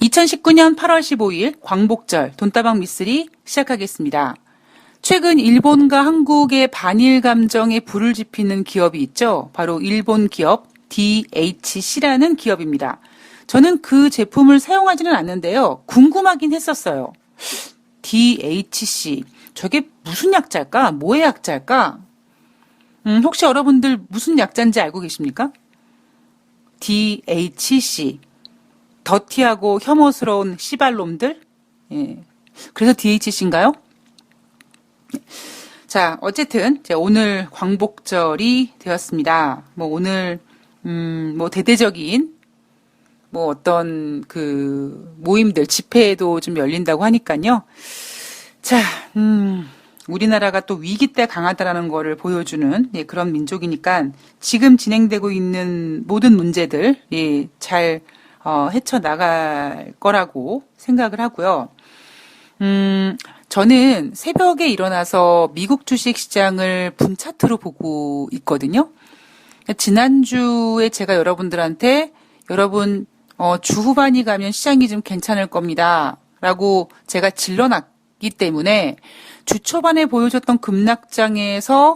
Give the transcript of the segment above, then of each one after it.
2019년 8월 15일 광복절 돈다방 미쓰리 시작하겠습니다. 최근 일본과 한국의 반일 감정에 불을 지피는 기업이 있죠. 바로 일본 기업 DHC라는 기업입니다. 저는 그 제품을 사용하지는 않는데요. 궁금하긴 했었어요. DHC, 저게 무슨 약자일까? 뭐의 약자일까? 혹시 여러분들 무슨 약자인지 알고 계십니까? DHC. 더티하고 혐오스러운 씨발놈들? 예. 그래서 DHC인가요? 자, 어쨌든, 오늘 광복절이 되었습니다. 오늘, 대대적인, 어떤, 모임들, 집회도 좀 열린다고 하니까요. 자, 우리나라가 또 위기 때 강하다라는 거를 보여주는, 그런 민족이니까 지금 진행되고 있는 모든 문제들, 잘, 헤쳐나갈 거라고 생각을 하고요. 저는 새벽에 일어나서 미국 주식 시장을 분차트로 보고 있거든요. 지난주에 제가 여러분들한테 여러분, 주 후반이 가면 시장이 좀 괜찮을 겁니다. 라고 제가 질러놨기 때문에 주 초반에 보여줬던 급락장에서,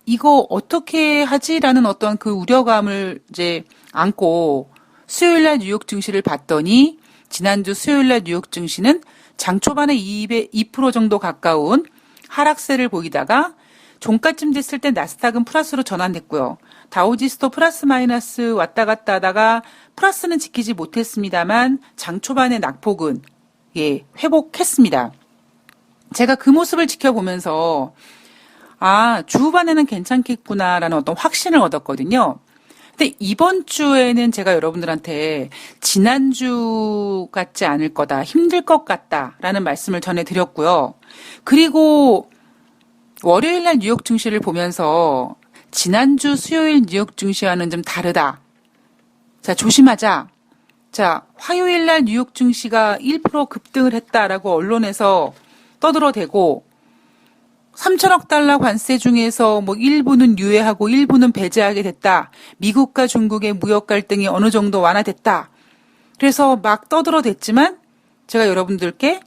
이거 어떻게 하지라는 어떤 그 우려감을 이제 안고 수요일날 뉴욕 증시를 봤더니 지난주 수요일날 뉴욕 증시는 장 초반에 2% 정도 가까운 하락세를 보이다가 종가쯤 됐을 때 나스닥은 플러스로 전환됐고요. 다우지수도 플러스 마이너스 왔다 갔다 하다가 플러스는 지키지 못했습니다만 장 초반의 낙폭은 회복했습니다. 제가 그 모습을 지켜보면서 주 후반에는 괜찮겠구나라는 어떤 확신을 얻었거든요. 근데 이번 주에는 제가 여러분들한테 지난주 같지 않을 거다, 힘들 것 같다라는 말씀을 전해드렸고요. 그리고 월요일 날 뉴욕 증시를 보면서 지난주 수요일 뉴욕 증시와는 좀 다르다. 자, 조심하자. 자, 화요일 날 뉴욕 증시가 1% 급등을 했다라고 언론에서 떠들어대고 3천억 달러 관세 중에서 일부는 유예하고 일부는 배제하게 됐다. 미국과 중국의 무역 갈등이 어느 정도 완화됐다. 그래서 막 떠들어댔지만 제가 여러분들께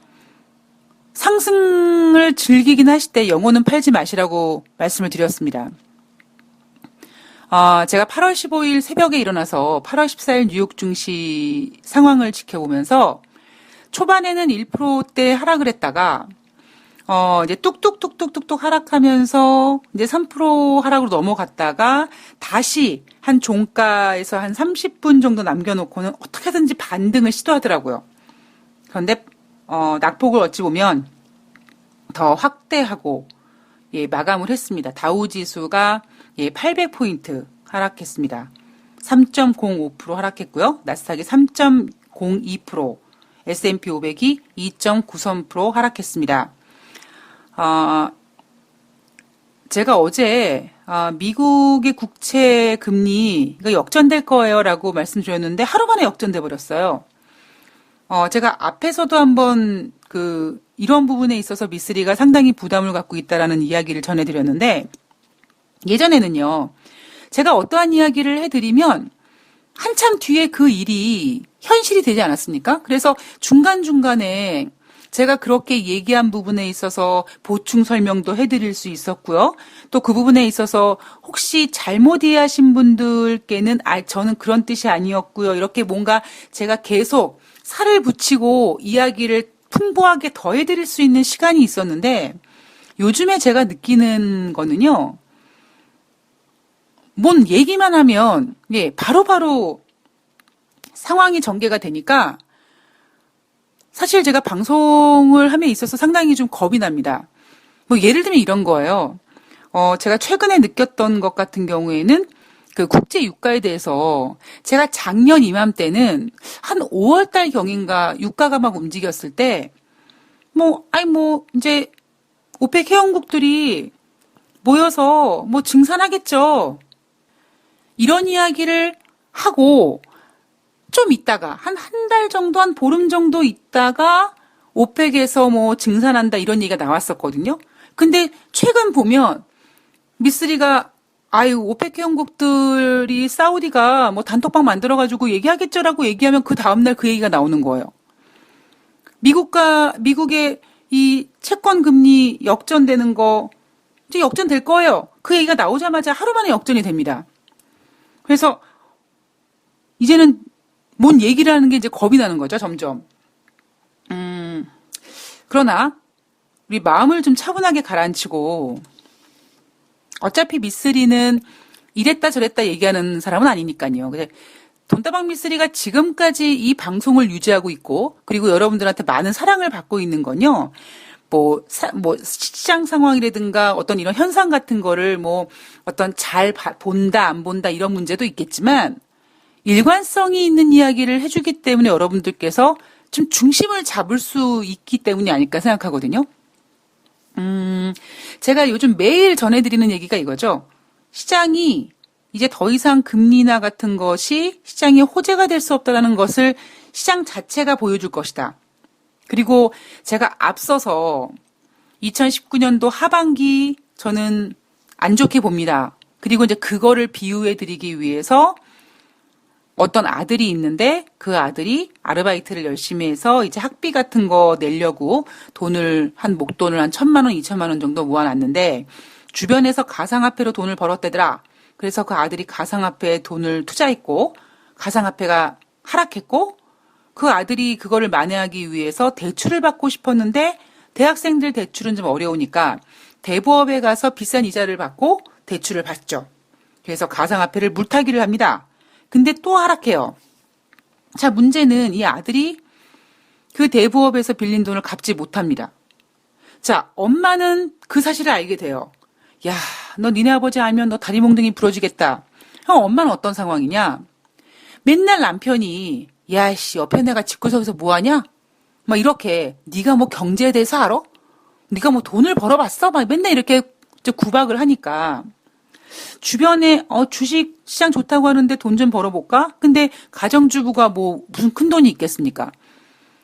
상승을 즐기긴 하실 때 영혼은 팔지 마시라고 말씀을 드렸습니다. 제가 8월 15일 새벽에 일어나서 8월 14일 뉴욕 증시 상황을 지켜보면서 초반에는 1%대 하락을 했다가 이제 뚝뚝뚝뚝뚝뚝 하락하면서 이제 3% 하락으로 넘어갔다가 다시 한 종가에서 한 30분 정도 남겨놓고는 어떻게든지 반등을 시도하더라고요. 그런데 낙폭을 어찌 보면 더 확대하고 마감을 했습니다. 다우지수가 800포인트 하락했습니다. 3.05% 하락했고요. 나스닥이 3.02%, S&P 500이 2.93% 하락했습니다. 제가 어제 미국의 국채 금리가 역전될 거예요라고 말씀드렸는데 하루 만에 역전돼 버렸어요. 제가 앞에서도 한번 이런 부분에 있어서 미쓰리가 상당히 부담을 갖고 있다라는 이야기를 전해드렸는데 예전에는요, 제가 어떠한 이야기를 해드리면 한참 뒤에 그 일이 현실이 되지 않았습니까? 그래서 중간중간에 제가 그렇게 얘기한 부분에 있어서 보충 설명도 해드릴 수 있었고요. 또 그 부분에 있어서 혹시 잘못 이해하신 분들께는 저는 그런 뜻이 아니었고요. 이렇게 뭔가 제가 계속 살을 붙이고 이야기를 풍부하게 더해드릴 수 있는 시간이 있었는데 요즘에 제가 느끼는 거는요. 뭔 얘기만 하면 바로바로 상황이 전개가 되니까 사실 제가 방송을 함에 있어서 상당히 좀 겁이 납니다. 예를 들면 이런 거예요. 제가 최근에 느꼈던 것 같은 경우에는 그 국제 유가에 대해서 제가 작년 이맘때는 한 5월달 경인가 유가가 막 움직였을 때 이제 오펙 회원국들이 모여서 증산하겠죠. 이런 이야기를 하고 좀 있다가 한 달 정도, 한 보름 정도 있다가 오펙에서 증산한다 이런 얘기가 나왔었거든요. 근데 최근 보면 미쓰리가 아유, 오펙 회원국들이 사우디가 뭐 단톡방 만들어가지고 얘기하겠죠라고 얘기하면 그 다음날 그 얘기가 나오는 거예요. 미국의 이 채권 금리 역전되는 거 이제 역전될 거예요. 그 얘기가 나오자마자 하루 만에 역전이 됩니다. 그래서 이제는 뭔 얘기를 하는 게 이제 겁이 나는 거죠, 점점. 그러나 우리 마음을 좀 차분하게 가라앉히고 어차피 미쓰리는 이랬다 저랬다 얘기하는 사람은 아니니까요. 돈다방 미쓰리가 지금까지 이 방송을 유지하고 있고 그리고 여러분들한테 많은 사랑을 받고 있는 건요. 뭐 시장 상황이라든가 어떤 이런 현상 같은 거를 뭐 어떤 본다 안 본다 이런 문제도 있겠지만 일관성이 있는 이야기를 해주기 때문에 여러분들께서 좀 중심을 잡을 수 있기 때문이 아닐까 생각하거든요. 제가 요즘 매일 전해드리는 얘기가 이거죠. 시장이 이제 더 이상 금리 인하 같은 것이 시장의 호재가 될 수 없다는 것을 시장 자체가 보여줄 것이다. 그리고 제가 앞서서 2019년도 하반기 저는 안 좋게 봅니다. 그리고 이제 그거를 비유해 드리기 위해서 어떤 아들이 있는데 그 아들이 아르바이트를 열심히 해서 이제 학비 같은 거 내려고 목돈을 한 1,000만 원, 2,000만 원 정도 모아놨는데 주변에서 가상화폐로 돈을 벌었대더라. 그래서 그 아들이 가상화폐에 돈을 투자했고 가상화폐가 하락했고 그 아들이 그거를 만회하기 위해서 대출을 받고 싶었는데 대학생들 대출은 좀 어려우니까 대부업에 가서 비싼 이자를 받고 대출을 받죠. 그래서 가상화폐를 물타기를 합니다. 근데 또 하락해요. 자, 문제는 이 아들이 그 대부업에서 빌린 돈을 갚지 못합니다. 자, 엄마는 그 사실을 알게 돼요. 야, 너 니네 아버지 알면 너 다리 몽둥이 부러지겠다. 형, 엄마는 어떤 상황이냐? 맨날 남편이 야, 씨, 옆에 내가 집구석에서 뭐하냐? 막 이렇게 네가 뭐 경제에 대해서 알아? 네가 뭐 돈을 벌어봤어? 막 맨날 이렇게 구박을 하니까 주변에 주식 시장 좋다고 하는데 돈 좀 벌어볼까? 근데 가정주부가 뭐 무슨 큰 돈이 있겠습니까?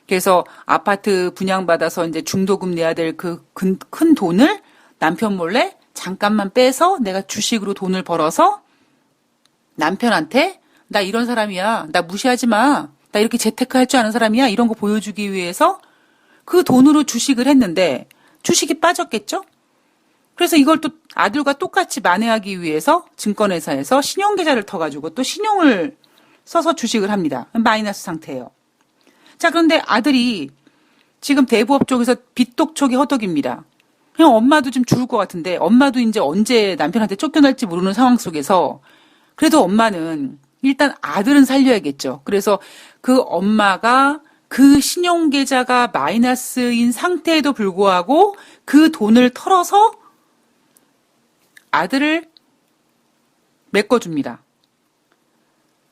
그래서 아파트 분양받아서 이제 중도금 내야 될 그 큰 돈을 남편 몰래 잠깐만 빼서 내가 주식으로 돈을 벌어서 남편한테 나 이런 사람이야. 나 무시하지 마. 나 이렇게 재테크 할 줄 아는 사람이야. 이런 거 보여주기 위해서 그 돈으로 주식을 했는데 주식이 빠졌겠죠? 그래서 이걸 또 아들과 똑같이 만회하기 위해서 증권회사에서 신용계좌를 터가지고 또 신용을 써서 주식을 합니다. 마이너스 상태예요. 자, 그런데 아들이 지금 대부업 쪽에서 빚독촉이 허덕입니다. 그냥 엄마도 좀 죽을 것 같은데 엄마도 이제 언제 남편한테 쫓겨날지 모르는 상황 속에서 그래도 엄마는 일단 아들은 살려야겠죠. 그래서 그 엄마가 그 신용계좌가 마이너스인 상태에도 불구하고 그 돈을 털어서 아들을 메꿔줍니다.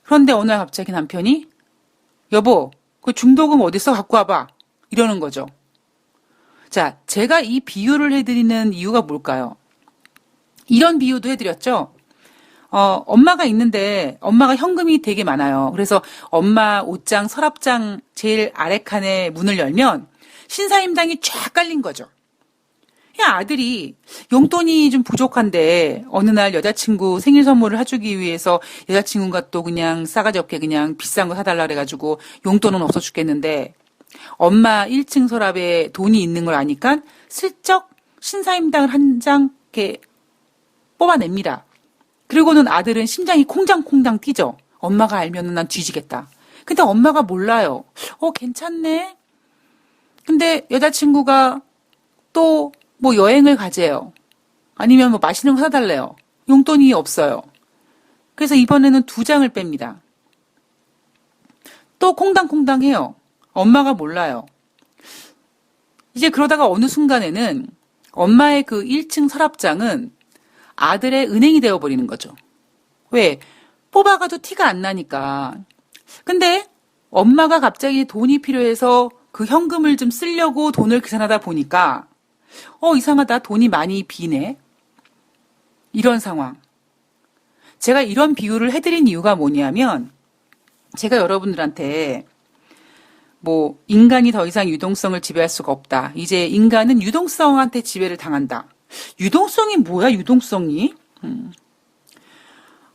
그런데 어느 날 갑자기 남편이 여보, 그 중도금 어디서 갖고 와봐. 이러는 거죠. 자, 제가 이 비유를 해드리는 이유가 뭘까요? 이런 비유도 해드렸죠. 엄마가 있는데 엄마가 현금이 되게 많아요. 그래서 엄마 옷장, 서랍장 제일 아래 칸에 문을 열면 신사임당이 쫙 깔린 거죠. 아들이 용돈이 좀 부족한데 어느 날 여자친구 생일 선물을 해주기 위해서 여자친구가 또 그냥 싸가지 없게 그냥 비싼 거 사달라 그래가지고 용돈은 없어 죽겠는데 엄마 1층 서랍에 돈이 있는 걸 아니까 슬쩍 신사임당을 한 장 이렇게 뽑아냅니다. 그리고는 아들은 심장이 콩당콩당 뛰죠. 엄마가 알면은 난 뒤지겠다. 근데 엄마가 몰라요. 괜찮네. 근데 여자친구가 또 뭐 여행을 가재요. 아니면 뭐 맛있는 거 사달래요. 용돈이 없어요. 그래서 이번에는 2장을 뺍니다. 또 콩당콩당 해요. 엄마가 몰라요. 이제 그러다가 어느 순간에는 엄마의 그 1층 서랍장은 아들의 은행이 되어버리는 거죠. 왜? 뽑아가도 티가 안 나니까. 근데 엄마가 갑자기 돈이 필요해서 그 현금을 좀 쓰려고 돈을 계산하다 보니까 이상하다. 돈이 많이 비네. 이런 상황. 제가 이런 비유를 해드린 이유가 뭐냐면 제가 여러분들한테 뭐 인간이 더 이상 유동성을 지배할 수가 없다. 이제 인간은 유동성한테 지배를 당한다. 유동성이 뭐야? 유동성이?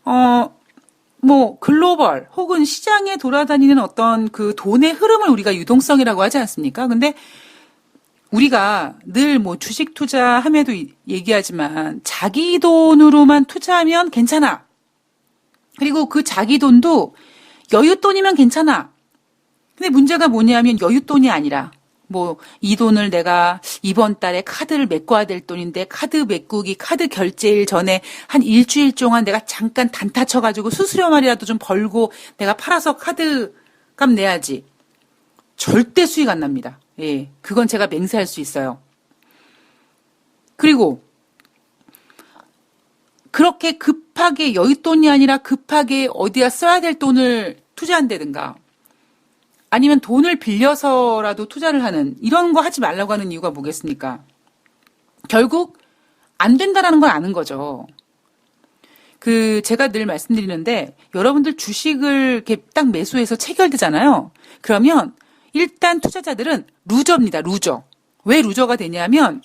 뭐 글로벌 혹은 시장에 돌아다니는 어떤 그 돈의 흐름을 우리가 유동성이라고 하지 않습니까? 근데 우리가 늘 뭐 주식 투자함에도 얘기하지만 자기 돈으로만 투자하면 괜찮아. 그리고 그 자기 돈도 여윳돈이면 괜찮아. 근데 문제가 뭐냐면 여윳돈이 아니라 뭐 이 돈을 내가 이번 달에 카드를 메꿔야 될 돈인데 카드 메꾸기, 카드 결제일 전에 한 일주일 동안 내가 잠깐 단타 쳐가지고 수수료말이라도 좀 벌고 내가 팔아서 카드 값 내야지. 절대 수익 안 납니다. 예, 그건 제가 맹세할 수 있어요. 그리고 그렇게 급하게 여윳돈이 아니라 급하게 어디다 써야 될 돈을 투자한다든가 아니면 돈을 빌려서라도 투자를 하는 이런 거 하지 말라고 하는 이유가 뭐겠습니까? 결국 안 된다라는 걸 아는 거죠. 제가 늘 말씀드리는데 여러분들 주식을 이렇게 딱 매수해서 체결되잖아요. 그러면 일단 투자자들은 루저입니다. 루저. 왜 루저가 되냐면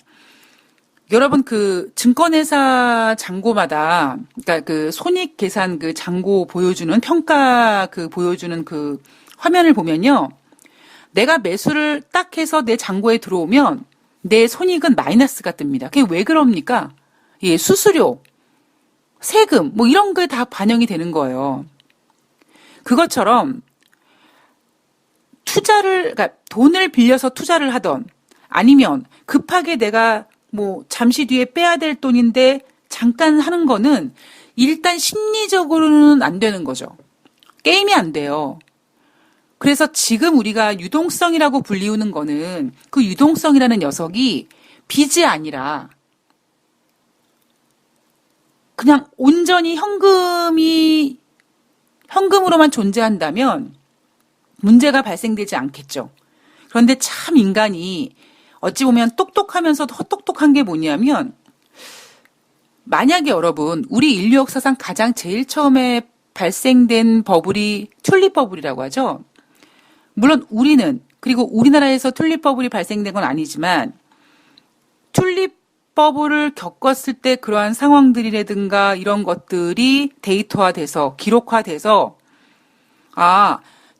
여러분 그 증권회사 잔고마다 그러니까 그 손익계산 그 잔고 보여주는 평가 그 보여주는 그 화면을 보면요. 내가 매수를 딱 해서 내 잔고에 들어오면 내 손익은 마이너스가 뜹니다. 그게 왜 그럽니까? 예, 수수료, 세금 뭐 이런 게 다 반영이 되는 거예요. 그것처럼 그러니까 돈을 빌려서 투자를 하던 아니면 급하게 내가 뭐 잠시 뒤에 빼야 될 돈인데 잠깐 하는 거는 일단 심리적으로는 안 되는 거죠. 게임이 안 돼요. 그래서 지금 우리가 유동성이라고 불리우는 거는 그 유동성이라는 녀석이 빚이 아니라 그냥 온전히 현금으로만 존재한다면 문제가 발생되지 않겠죠. 그런데 참 인간이 어찌 보면 똑똑하면서도 헛똑똑한 게 뭐냐면 만약에 여러분 우리 인류 역사상 가장 제일 처음에 발생된 버블이 튤립 버블이라고 하죠. 물론 우리는 그리고 우리나라에서 튤립 버블이 발생된 건 아니지만 튤립 버블을 겪었을 때 그러한 상황들이라든가 이런 것들이 데이터화돼서 기록화돼서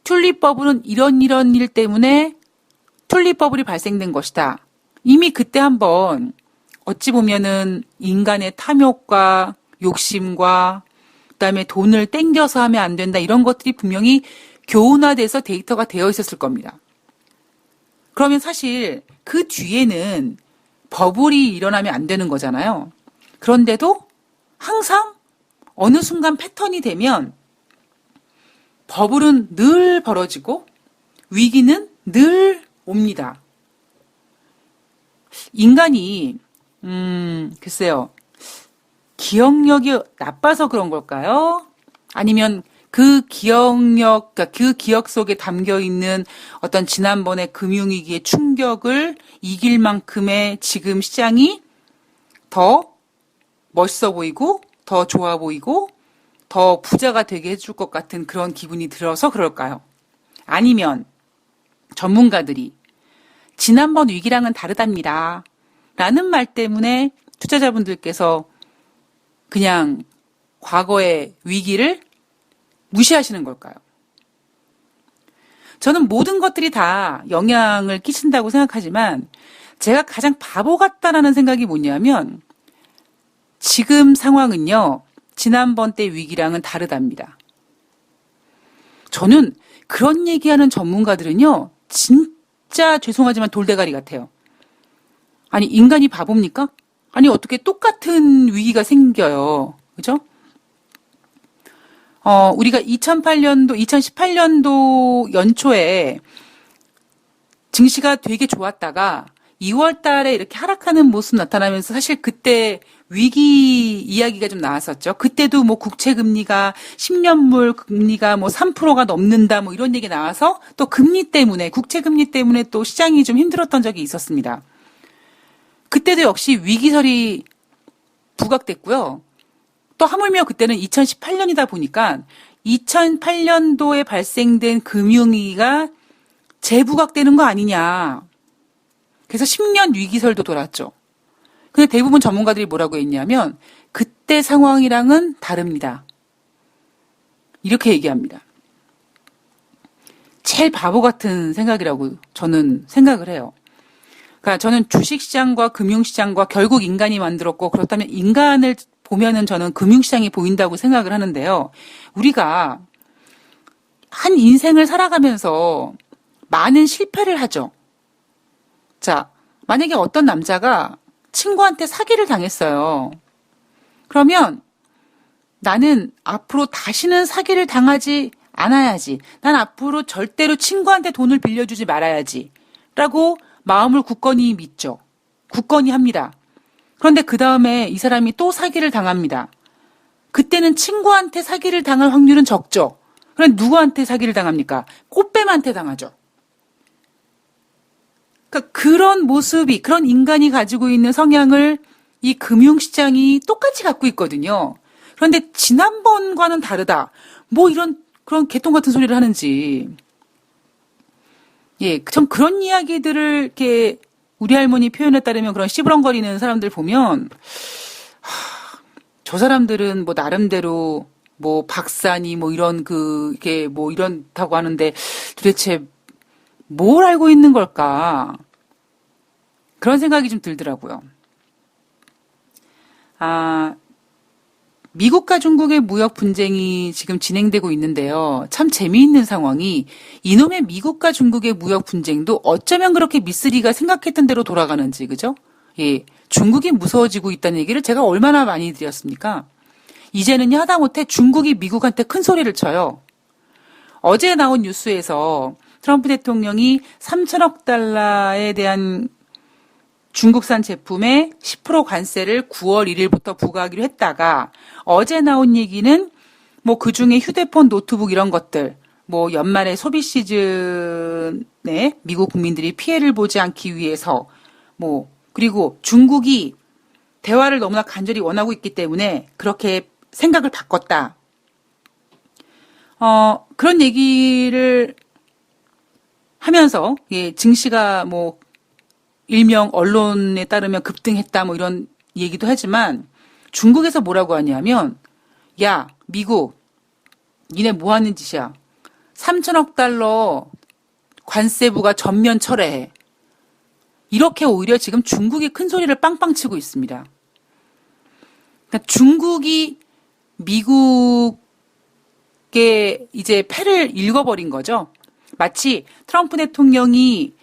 튤립 버블은 이런 일 때문에 튤립 버블이 발생된 것이다. 이미 그때 한번 어찌 보면은 인간의 탐욕과 욕심과 그다음에 돈을 땡겨서 하면 안 된다 이런 것들이 분명히 교훈화돼서 데이터가 되어 있었을 겁니다. 그러면 사실 그 뒤에는 버블이 일어나면 안 되는 거잖아요. 그런데도 항상 어느 순간 패턴이 되면 버블은 늘 벌어지고 위기는 늘 옵니다. 인간이 글쎄요. 기억력이 나빠서 그런 걸까요? 아니면 그 기억 속에 담겨 있는 어떤 지난번의 금융위기의 충격을 이길 만큼의 지금 시장이 더 멋있어 보이고, 더 좋아 보이고, 더 부자가 되게 해줄 것 같은 그런 기분이 들어서 그럴까요? 아니면 전문가들이 지난번 위기랑은 다르답니다. 라는 말 때문에 투자자분들께서 그냥 과거의 위기를 무시하시는 걸까요? 저는 모든 것들이 다 영향을 끼친다고 생각하지만 제가 가장 바보 같다라는 생각이 뭐냐면 지금 상황은요. 지난번 때 위기랑은 다르답니다. 저는 그런 얘기하는 전문가들은요. 진짜 죄송하지만 돌대가리 같아요. 아니 인간이 바보입니까? 아니 어떻게 똑같은 위기가 생겨요. 그죠? 우리가 2018년도 연초에 증시가 되게 좋았다가 2월 달에 이렇게 하락하는 모습 나타나면서 사실 그때 위기 이야기가 좀 나왔었죠. 그때도 뭐 국채 금리가 10년물 금리가 뭐 3%가 넘는다 뭐 이런 얘기 나와서 또 국채 금리 때문에 또 시장이 좀 힘들었던 적이 있었습니다. 그때도 역시 위기설이 부각됐고요. 또 하물며 그때는 2018년이다 보니까 2008년도에 발생된 금융위기가 재부각되는 거 아니냐. 그래서 10년 위기설도 돌았죠. 근데 대부분 전문가들이 뭐라고 했냐면 그때 상황이랑은 다릅니다. 이렇게 얘기합니다. 제일 바보 같은 생각이라고 저는 생각을 해요. 그러니까 저는 주식시장과 금융시장과 결국 인간이 만들었고 그렇다면 인간을 보면은 저는 금융시장이 보인다고 생각을 하는데요. 우리가 한 인생을 살아가면서 많은 실패를 하죠. 자, 만약에 어떤 남자가 친구한테 사기를 당했어요. 그러면 나는 앞으로 다시는 사기를 당하지 않아야지. 난 앞으로 절대로 친구한테 돈을 빌려주지 말아야지. 라고 마음을 굳건히 믿죠. 굳건히 합니다. 그런데 그 다음에 이 사람이 또 사기를 당합니다. 그때는 친구한테 사기를 당할 확률은 적죠. 그럼 누구한테 사기를 당합니까? 꽃뱀한테 당하죠. 그러니까 그런 모습이, 그런 인간이 가지고 있는 성향을 이 금융시장이 똑같이 갖고 있거든요. 그런데 지난번과는 다르다. 뭐 이런 그런 개똥 같은 소리를 하는지. 예, 전 그런 이야기들을 이렇게 우리 할머니 표현에 따르면 그런 씨부렁거리는 사람들 보면 저 사람들은 뭐 나름대로 뭐 박사니 뭐 이런 이게 뭐 이런다고 하는데 도대체 뭘 알고 있는 걸까? 그런 생각이 좀 들더라고요. 미국과 중국의 무역 분쟁이 지금 진행되고 있는데요. 참 재미있는 상황이 이놈의 미국과 중국의 무역 분쟁도 어쩌면 그렇게 미쓰리가 생각했던 대로 돌아가는지, 그죠? 예. 중국이 무서워지고 있다는 얘기를 제가 얼마나 많이 드렸습니까? 이제는요, 하다못해 중국이 미국한테 큰 소리를 쳐요. 어제 나온 뉴스에서 트럼프 대통령이 3천억 달러에 대한 중국산 제품에 10% 관세를 9월 1일부터 부과하기로 했다가 어제 나온 얘기는 뭐 그중에 휴대폰, 노트북 이런 것들 뭐 연말에 소비 시즌에 미국 국민들이 피해를 보지 않기 위해서 뭐 그리고 중국이 대화를 너무나 간절히 원하고 있기 때문에 그렇게 생각을 바꿨다. 그런 얘기를 하면서 예, 증시가 뭐 일명 언론에 따르면 급등했다 뭐 이런 얘기도 하지만 중국에서 뭐라고 하냐면 야 미국 니네 뭐 하는 짓이야 3천억 달러 관세부가 전면 철회해 이렇게 오히려 지금 중국이 큰 소리를 빵빵 치고 있습니다. 그러니까 중국이 미국의 이제 패를 읽어버린 거죠. 마치 트럼프 대통령이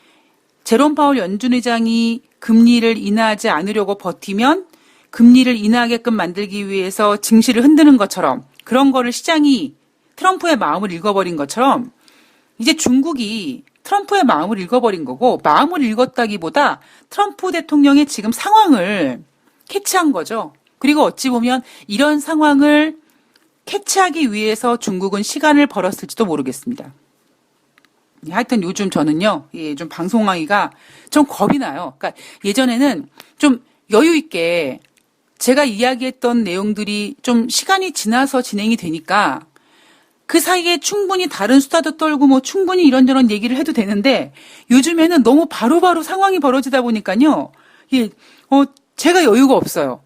제롬 파월 연준 의장이 금리를 인하하지 않으려고 버티면 금리를 인하하게끔 만들기 위해서 증시를 흔드는 것처럼 그런 거를 시장이 트럼프의 마음을 읽어버린 것처럼 이제 중국이 트럼프의 마음을 읽어버린 거고 마음을 읽었다기보다 트럼프 대통령의 지금 상황을 캐치한 거죠. 그리고 어찌 보면 이런 상황을 캐치하기 위해서 중국은 시간을 벌었을지도 모르겠습니다. 하여튼 요즘 저는요, 예, 좀 방송하기가 좀 겁이 나요. 그러니까 예전에는 좀 여유 있게 제가 이야기했던 내용들이 좀 시간이 지나서 진행이 되니까 그 사이에 충분히 다른 수다도 떨고 뭐 충분히 이런저런 얘기를 해도 되는데 요즘에는 너무 바로바로 상황이 벌어지다 보니까요, 예, 제가 여유가 없어요.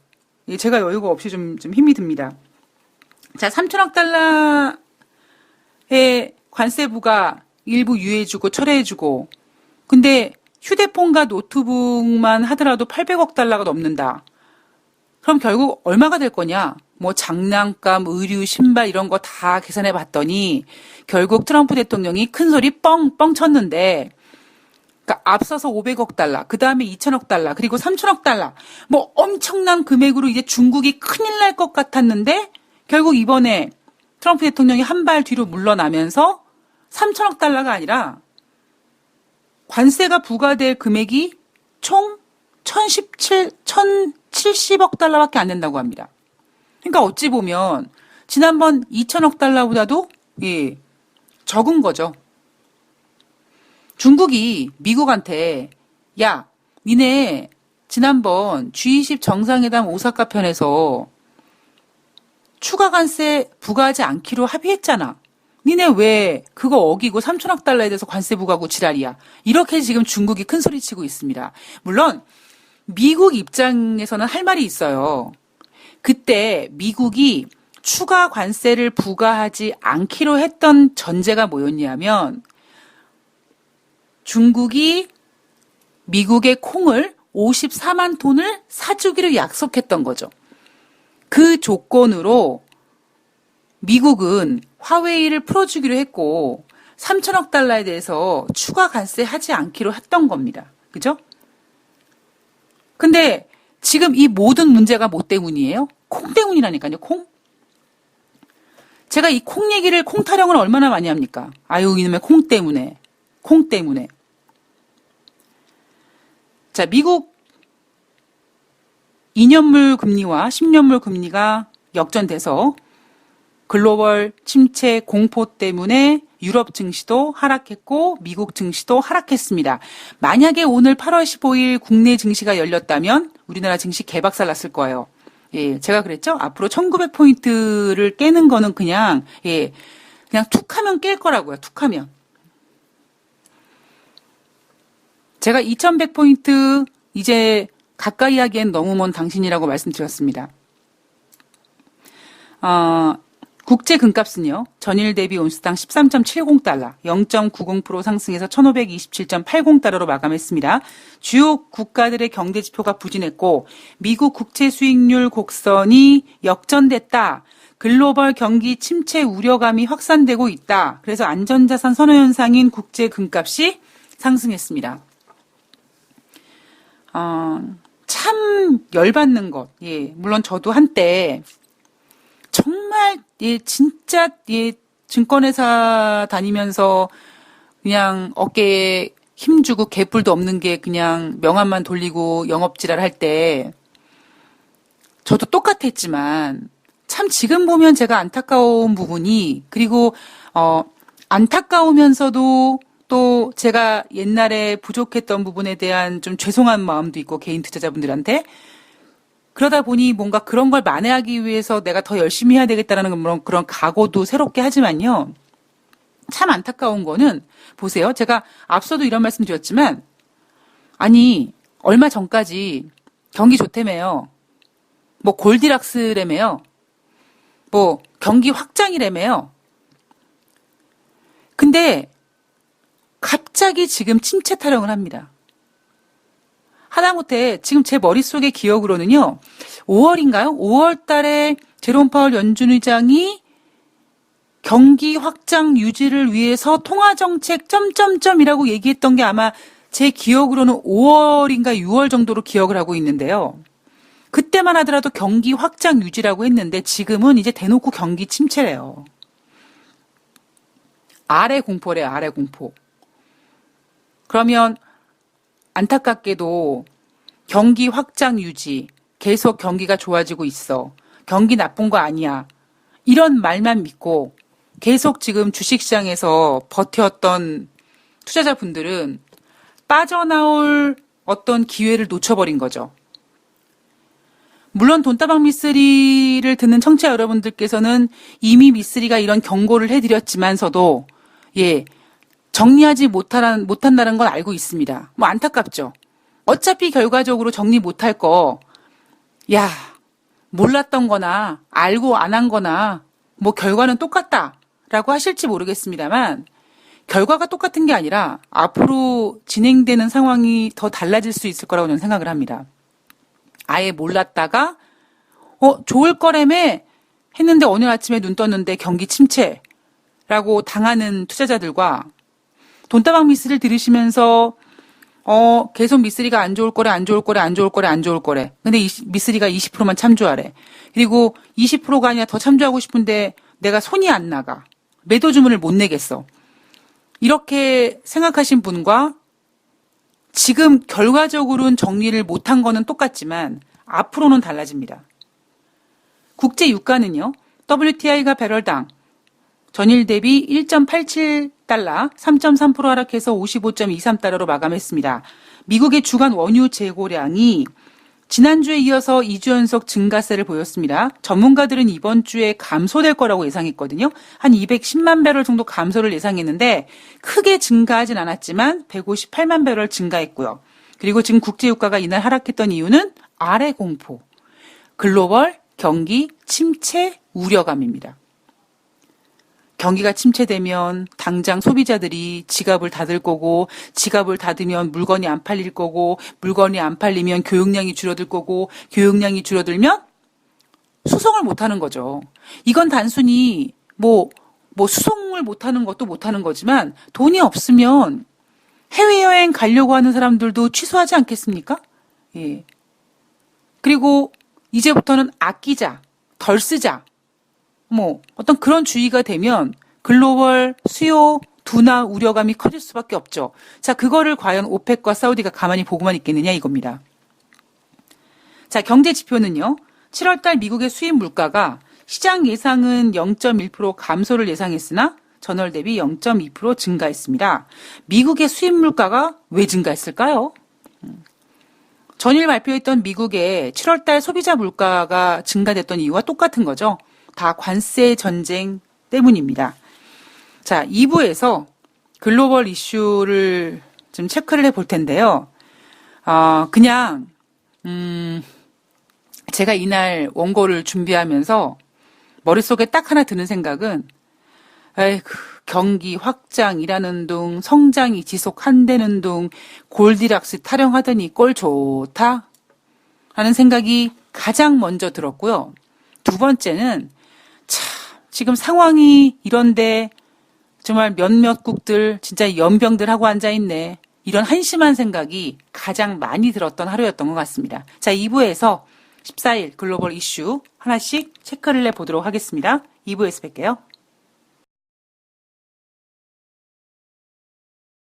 예, 제가 여유가 없이 좀 힘이 듭니다. 자, 3천억 달러의 관세부가 일부 유예해주고 철회해주고 근데 휴대폰과 노트북만 하더라도 800억 달러가 넘는다. 그럼 결국 얼마가 될 거냐? 뭐 장난감, 의류, 신발 이런 거 다 계산해 봤더니 결국 트럼프 대통령이 큰 소리 뻥뻥 쳤는데 그러니까 앞서서 500억 달러, 그 다음에 2천억 달러, 그리고 3천억 달러 뭐 엄청난 금액으로 이제 중국이 큰일 날 것 같았는데 결국 이번에 트럼프 대통령이 한 발 뒤로 물러나면서 3천억 달러가 아니라 관세가 부과될 금액이 총 1,070억 달러밖에 안 된다고 합니다. 그러니까 어찌 보면 지난번 2천억 달러보다도 예, 적은 거죠. 중국이 미국한테 야, 니네 지난번 G20 정상회담 오사카 편에서 추가 관세 부과하지 않기로 합의했잖아. 니네 왜 그거 어기고 3천억 달러에 대해서 관세 부과하고 지랄이야. 이렇게 지금 중국이 큰 소리 치고 있습니다. 물론 미국 입장에서는 할 말이 있어요. 그때 미국이 추가 관세를 부과하지 않기로 했던 전제가 뭐였냐면 중국이 미국의 콩을 54만 톤을 사주기로 약속했던 거죠. 그 조건으로 미국은 화웨이를 풀어주기로 했고 3천억 달러에 대해서 추가 관세하지 않기로 했던 겁니다. 그죠? 근데 지금 이 모든 문제가 뭐 때문이에요? 콩 때문이라니까요. 콩. 제가 이 콩 얘기를 콩 타령을 얼마나 많이 합니까? 아유 이놈의 콩 때문에. 콩 때문에. 자, 미국 2년물 금리와 10년물 금리가 역전돼서 글로벌 침체 공포 때문에 유럽 증시도 하락했고 미국 증시도 하락했습니다. 만약에 오늘 8월 15일 국내 증시가 열렸다면 우리나라 증시 개박살 났을 거예요. 예, 제가 그랬죠? 앞으로 1900포인트를 깨는 거는 그냥 툭 하면 깰 거라고요. 툭 하면. 제가 2100포인트 이제 가까이 하기엔 너무 먼 당신이라고 말씀드렸습니다. 국제 금값은요. 전일 대비 온스당 13.70달러, 0.90% 상승해서 1527.80달러로 마감했습니다. 주요 국가들의 경제 지표가 부진했고 미국 국채 수익률 곡선이 역전됐다. 글로벌 경기 침체 우려감이 확산되고 있다. 그래서 안전자산 선호 현상인 국제 금값이 상승했습니다. 참 열받는 것. 예, 물론 저도 한때 정말 진짜 증권회사 다니면서 그냥 어깨에 힘주고 개뿔도 없는 게 그냥 명함만 돌리고 영업지랄 할 때 저도 똑같았지만 참 지금 보면 제가 안타까운 부분이 그리고 안타까우면서도 또 제가 옛날에 부족했던 부분에 대한 좀 죄송한 마음도 있고 개인 투자자분들한테 그러다 보니 뭔가 그런 걸 만회하기 위해서 내가 더 열심히 해야 되겠다라는 그런 각오도 새롭게 하지만요. 참 안타까운 거는 보세요. 제가 앞서도 이런 말씀 드렸지만 아니 얼마 전까지 경기 좋다며요. 뭐 골디락스라며요. 뭐 경기 확장이라며요. 근데 갑자기 지금 침체 타령을 합니다. 하다못해 지금 제 머릿속의 기억으로는요. 5월인가요? 5월 달에 제롬 파월 연준 의장이 경기 확장 유지를 위해서 통화정책 점점점이라고 얘기했던 게 아마 제 기억으로는 5월인가 6월 정도로 기억을 하고 있는데요. 그때만 하더라도 경기 확장 유지라고 했는데 지금은 이제 대놓고 경기 침체래요. 아래 공포래요. 아래 공포. 그러면 안타깝게도 경기 확장 유지, 계속 경기가 좋아지고 있어. 경기 나쁜 거 아니야. 이런 말만 믿고 계속 지금 주식시장에서 버텼던 투자자분들은 빠져나올 어떤 기회를 놓쳐버린 거죠. 물론 돈다방 미쓰리를 듣는 청취자 여러분들께서는 이미 미쓰리가 이런 경고를 해드렸지만서도 정리하지 못한다는 건 알고 있습니다. 뭐 안타깝죠. 어차피 결과적으로 정리 못할 거, 몰랐던 거나 알고 안 한 거나 뭐 결과는 똑같다라고 하실지 모르겠습니다만 결과가 똑같은 게 아니라 앞으로 진행되는 상황이 더 달라질 수 있을 거라고 저는 생각을 합니다. 아예 몰랐다가 좋을 거라며 했는데 오늘 아침에 눈 떴는데 경기 침체라고 당하는 투자자들과 돈다방 미쓰리를 들으시면서 계속 미쓰리가 안 좋을 거래. 근데 미쓰리가 20%만 참조하래. 그리고 20%가 아니라 더 참조하고 싶은데 내가 손이 안 나가. 매도 주문을 못 내겠어. 이렇게 생각하신 분과 지금 결과적으로는 정리를 못한 거는 똑같지만 앞으로는 달라집니다. 국제 유가는요. WTI가 배럴당 전일 대비 1.87달러, 3.3% 하락해서 55.23달러로 마감했습니다. 미국의 주간 원유 재고량이 지난주에 이어서 2주 연속 증가세를 보였습니다. 전문가들은 이번 주에 감소될 거라고 예상했거든요. 한 210만 배럴 정도 감소를 예상했는데 크게 증가하진 않았지만 158만 배럴 증가했고요. 그리고 지금 국제유가가 이날 하락했던 이유는 아래 공포, 글로벌 경기 침체 우려감입니다. 경기가 침체되면 당장 소비자들이 지갑을 닫을 거고, 지갑을 닫으면 물건이 안 팔릴 거고, 물건이 안 팔리면 교육량이 줄어들 거고, 교육량이 줄어들면 수송을 못 하는 거죠. 이건 단순히 수송을 못 하는 것도 못 하는 거지만 돈이 없으면 해외여행 가려고 하는 사람들도 취소하지 않겠습니까? 예. 그리고 이제부터는 아끼자, 덜 쓰자, 어떤 그런 주의가 되면 글로벌 수요 둔화 우려감이 커질 수밖에 없죠. 자, 그거를 과연 오펙과 사우디가 가만히 보고만 있겠느냐 이겁니다. 자, 경제 지표는요. 7월달 미국의 수입 물가가 시장 예상은 0.1% 감소를 예상했으나 전월 대비 0.2% 증가했습니다. 미국의 수입 물가가 왜 증가했을까요? 전일 발표했던 미국의 7월달 소비자 물가가 증가됐던 이유와 똑같은 거죠. 다 관세 전쟁 때문입니다. 자, 2부에서 글로벌 이슈를 좀 체크를 해볼 텐데요. 제가 이날 원고를 준비하면서 머릿속에 딱 하나 드는 생각은, 경기 확장이라는 둥, 성장이 지속한다는 둥, 골디락스 타령하더니 꼴 좋다? 하는 생각이 가장 먼저 들었고요. 두 번째는, 지금 상황이 이런데 정말 몇몇 국들 진짜 연병들 하고 앉아있네. 이런 한심한 생각이 가장 많이 들었던 하루였던 것 같습니다. 자, 2부에서 14일 글로벌 이슈 하나씩 체크를 해보도록 하겠습니다. 2부에서 뵐게요.